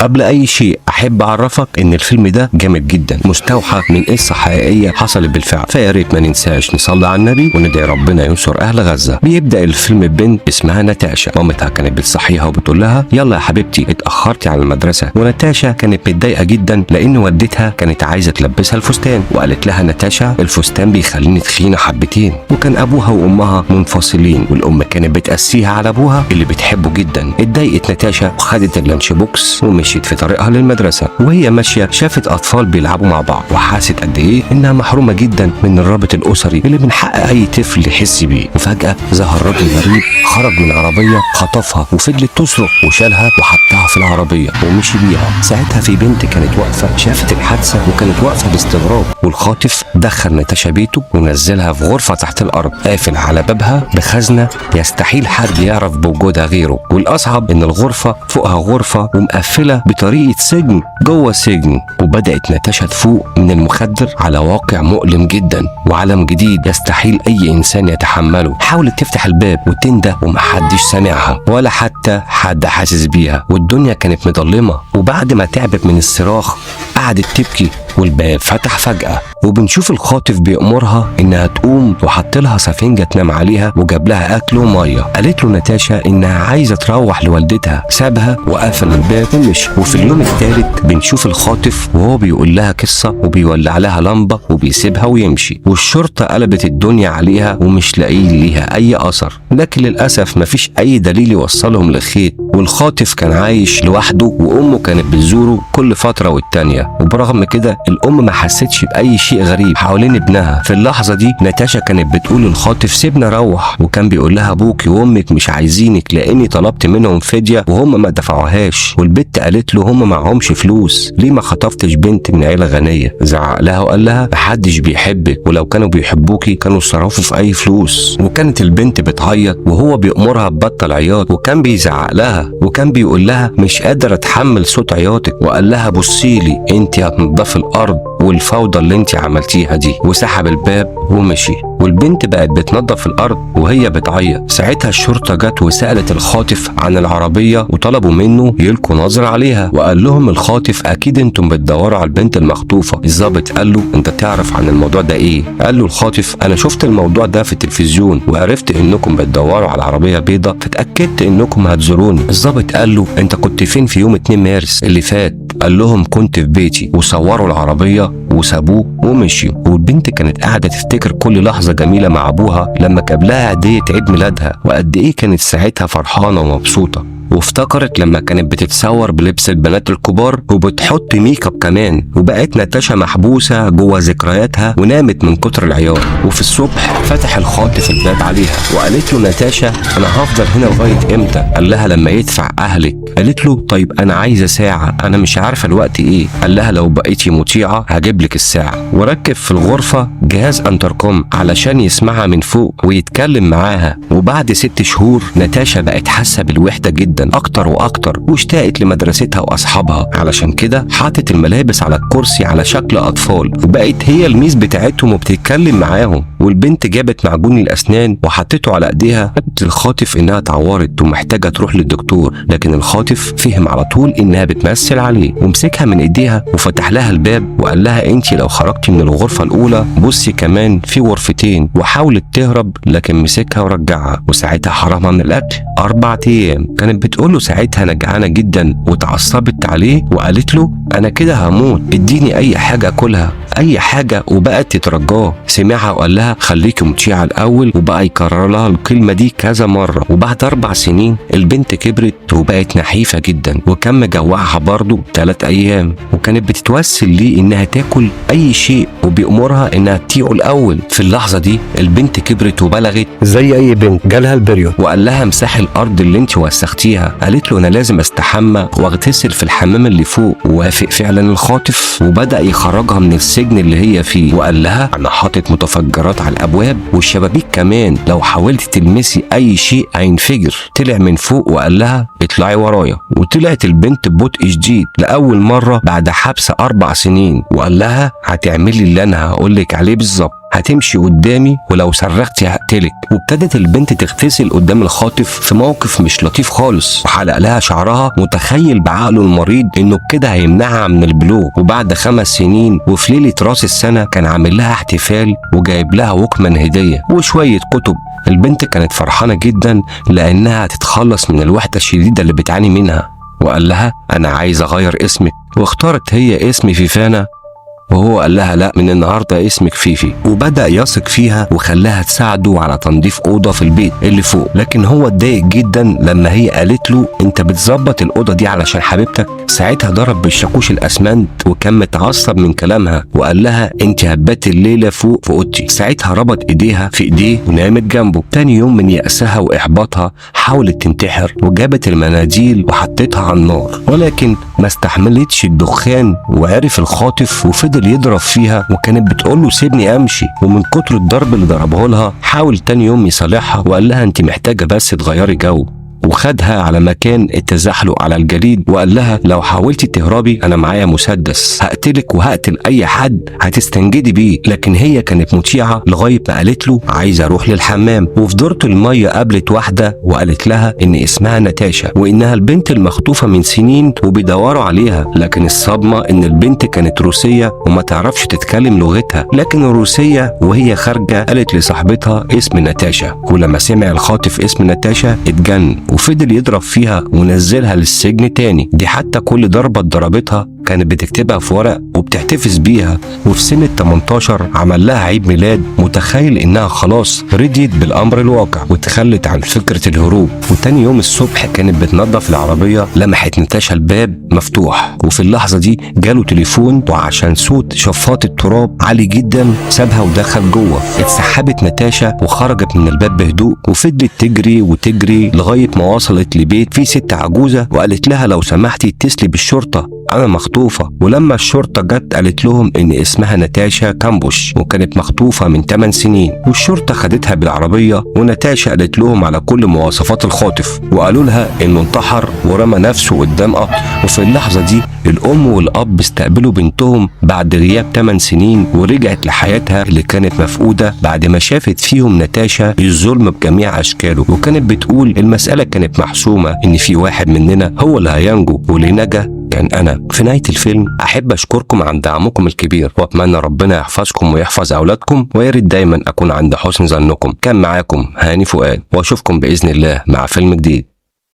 قبل اي شيء احب اعرفك ان الفيلم ده جامد جدا، مستوحى من قصه حقيقيه حصلت بالفعل، فيا ريت ما ننساش نصلي على النبي وندعي ربنا ينصر اهل غزه. بيبدا الفيلم ببنت اسمها ناتاشا، مامتها كانت بتصحيها وبتقول لها يلا يا حبيبتي اتاخرتي على المدرسه، وناتاشا كانت متضايقه جدا لان والدتها كانت عايزه تلبسها الفستان، وقالت لها ناتاشا الفستان بيخليني تخينه حبتين. وكان ابوها وامها منفصلين، والام كانت بتقسيها على ابوها اللي بتحبه جدا. اتضايقت ناتاشا وخدت اللانش بوكس ومشيت في طريقها للمدرسه، وهي ماشيه شافت اطفال بيلعبوا مع بعض، وحاست قد ايه انها محرومه جدا من الرابط الاسري اللي من حق اي طفل يحس بيه. وفجاه ظهر راجل غريب خرج من عربيه خطفها وفضلت تصرخ وشالها وحطها في العربيه ومشي بيها. ساعتها في بنت كانت واقفه شافت الحادثه وكانت واقفه باستغراب، والخاطف دخل ناتاشا بيته ونزلها في غرفه تحت الارض قافل على بابها بخزنه يستحيل حد يعرف بوجودها غيره. والاصعب ان الغرفه فوقها غرفه ومقفله بطريقه سجن جوه سجن. وبدات ناتاشا تفوق من المخدر على واقع مؤلم جدا وعالم جديد يستحيل اي انسان يتحمله. حاولت تفتح الباب وتنده ومحدش سامعها ولا حتى حد حاسس بيها، والدنيا كانت مظلمه. وبعد ما تعبت من الصراخ قعدت تبكي والباب فتح فجأة، وبنشوف الخاطف بيأمرها انها تقوم وحط لها سفنجة تنام عليها وجاب لها اكل وميه. قالت له ناتاشا انها عايزة تروح لوالدتها، سابها وقفل الباب ومشي. وفي اليوم الثالث بنشوف الخاطف وهو بيقول لها قصة وبيولع لها لمبة وبيسيبها ويمشي، والشرطة قلبت الدنيا عليها ومش لاقيين ليها اي اثر، لكن للاسف مفيش اي دليل يوصلهم للخيط. والخاطف كان عايش لوحده وامه كانت بتزوره كل فترة والتانية، وبرغم كده الام ما حستش باي شيء غريب حوالين ابنها. في اللحظه دي ناتاشا كانت بتقول للخاطف سيبنا روح، وكان بيقول لها ابوكي وامك مش عايزينك لاني طلبت منهم فديه وهم ما دفعوهاش. والبت قالت له هم معهمش فلوس، ليه ما خطفتش بنت من عيله غنيه؟ زعق لها وقال لها محدش بيحبك، ولو كانوا بيحبوكي كانوا صرفوا في اي فلوس. وكانت البنت بتعيط وهو بيأمرها تبطل عياط، وكان بيزعق لها وكان بيقول لها مش قادره اتحمل صوت عياطك، وقال لها بصيلي انت هتنضفي الارض والفوضى اللي انت عملتيها دي، وسحب الباب ومشي. والبنت بقت بتنظف الارض وهي بتعيط. ساعتها الشرطه جت وسالت الخاطف عن العربيه وطلبوا منه يلقوا نظره عليها، وقال لهم الخاطف اكيد انتم بتدوروا على البنت المخطوفه. الضابط قال له انت تعرف عن الموضوع ده ايه؟ قال له الخاطف انا شفت الموضوع ده في التلفزيون وعرفت انكم بتدوروا على عربيه بيضه فتاكدت انكم هتزوروني. الضابط قال له انت كنت فين في يوم 2 مارس اللي فات؟ قال لهم كنت في بيتي، وصوروا العربيه وسابوه ومشيوا. والبنت كانت قاعده تفتكر كل لحظه جميله مع ابوها لما جاب لها هديه عيد ميلادها، وقد ايه كانت ساعتها فرحانه ومبسوطه. وافتكرت لما كانت بتتصور بلبس البنات الكبار وبتحط ميك اب كمان. وبقت ناتاشا محبوسه جوه ذكرياتها ونامت من كتر العياط. وفي الصبح فتح الخاطف الباب عليها وقالت له ناتاشا انا هفضل هنا لغايه امتى؟ قال لها لما يدفع اهلك. قالت له طيب انا عايزه ساعه، انا مش عارفه الوقت ايه. قال لها لو بقيتي مطيعه هجيب لك الساعه. وركب في الغرفه جهاز انتركوم علشان يسمعها من فوق ويتكلم معاها. وبعد 6 شهور ناتاشا بقت حاسه بالوحده جدا اكتر واكتر، واشتاقت لمدرستها واصحابها. علشان كده حاطت الملابس على الكرسي على شكل اطفال، وبقت هي الميس بتاعتهم وبتتكلم معاهم. والبنت جابت معجون الاسنان وحطته على ايديها. قالت للخاطف انها اتعورت ومحتاجه تروح للدكتور، لكن الخاطف فهم على طول انها بتمثل عليه ومسكها من ايديها وفتح لها الباب وقال لها انت لو خرجتي من الغرفه الاولى بصي كمان في غرفتين. وحاولت تهرب لكن مسكها ورجعها، وساعتها حرمها من الاكل 4 ايام. كانت بتقول له ساعتها انا جعانه جدا، واتعصبت عليه وقالت له انا كده هموت، اديني اي حاجه اكلها اي حاجه. وبقت تترجاه. سمعها وقال لها خليكي مطيعه الاول، وبقى يكرر لها الكلمه دي كذا مره. وبعد 4 سنين البنت كبرت وبقت نحيفه جدا، وكان مجوعها برضه 3 ايام. وكانت بتتوسل ليه انها تاكل اي شيء وبيأمرها انها تطيعه الاول. في اللحظه دي البنت كبرت وبلغت زي اي بنت جالها البريود، وقال لها امسحي الارض اللي انت وسختيها. قالت له انا لازم استحمى واغتسل في الحمام اللي فوق. ووافق فعلا الخاطف وبدأ يخرجها من السجن اللي هي فيه، وقال لها انا حاطط متفجرات على الابواب والشبابيك كمان، لو حاولت تلمسي اي شيء هينفجر. طلع من فوق وقال لها اطلعي ورايا. وطلعت البنت ببطء شديد لاول مره بعد حبس 4 سنين، وقال لها هتعملي اللي انا هقولك عليه بالظبط. هتمشي قدامي ولو صرختي هقتلك. وابتدت البنت تغتسل قدام الخاطف في موقف مش لطيف خالص، وحلق لها شعرها متخيل بعقله المريض انه بكده هيمنعها من البلوغ. وبعد 5 سنين وفي ليله راس السنه كان عامل لها احتفال وجايب لها ووكمان هديه وشويه كتب. البنت كانت فرحانه جدا لانها هتتخلص من الوحده الشديده اللي بتعاني منها، وقال لها انا عايز اغير اسمك. واختارت هي اسم فيفانا، وهو قال لها لا، من النهارده اسمك فيفي. وبدأ يثق فيها وخلاها تساعده على تنظيف أوضة في البيت اللي فوق. لكن هو اتضايق جدا لما هي قالت له انت بتظبط الأوضة دي علشان حبيبتك. ساعتها ضرب بالشاكوش الأسمنت وكان متعصب من كلامها، وقال لها انت هبات الليلة فوق في أوضتي. ساعتها ربط ايديها في ايديه ونامت جنبه. تاني يوم من يأسها وإحباطها حاولت تنتحر، وجابت المناديل وحطتها على النار، ولكن ما استحملتش الدخان وعرف الخاطف وفضل يضرب فيها، وكانت بتقول له سيبني امشي. ومن كتر الضرب اللي ضربه لها حاول تاني يوم يصالحها وقال لها انت محتاجه بس تغيري جو. وخدها على مكان التزحلق على الجليد وقال لها لو حاولتي تهربي انا معايا مسدس هقتلك وهقتل اي حد هتستنجدي بيه. لكن هي كانت مطيعه لغايه ما قالت له عايزه اروح للحمام. وفي دورة الميه قابلت واحده وقالت لها ان اسمها ناتاشا وانها البنت المخطوفه من سنين وبيدوروا عليها. لكن الصدمه ان البنت كانت روسيه وما تعرفش تتكلم لغتها، لكن الروسيه وهي خارجه قالت لصاحبتها اسم ناتاشا. ولما سمع الخاطف اسم ناتاشا اتجن وفضل يضرب فيها ونزلها للسجن تاني. دي حتى كل ضربة ضربتها كانت بتكتبها في ورق وبتحتفظ بيها. وفي سنة 18 عمل لها عيد ميلاد متخيل انها خلاص رضيت بالامر الواقع وتخلت عن فكرة الهروب. وتاني يوم الصبح كانت بتنظف العربية لمحت ناتاشا الباب مفتوح، وفي اللحظة دي جاله تليفون، وعشان صوت شفاط التراب عالي جدا سابها ودخل جوه. اتسحبت ناتاشا وخرجت من الباب بهدوء وفضلت تجري وتجري لغاية ما وصلت لبيت فيه ست عجوزة وقالت لها لو سمحتي اتصلي بالشرطة أنا مخطوفة. ولما الشرطة جت قالت لهم إن اسمها ناتاشا كامبوش وكانت مخطوفة من 8 سنين. والشرطة خدتها بالعربية وناتاشا قالت لهم على كل مواصفات الخاطف، وقالوا لها إنه انتحر ورمى نفسه قدام قطر. وفي اللحظة دي الأم والأب استقبلوا بنتهم بعد غياب 8 سنين ورجعت لحياتها اللي كانت مفقودة بعد ما شافت فيهم ناتاشا الظلم بجميع أشكاله. وكانت بتقول المسألة كانت محسومة إن في واحد مننا هو اللي هينجو، واللي نجا كان أنا. في نهاية الفيلم أحب أشكركم عن دعمكم الكبير، وأتمنى ربنا يحفظكم ويحفظ أولادكم، وياريت دايما أكون عند حسن ظنكم. كان معاكم هاني فؤاد، وأشوفكم بإذن الله مع فيلم جديد.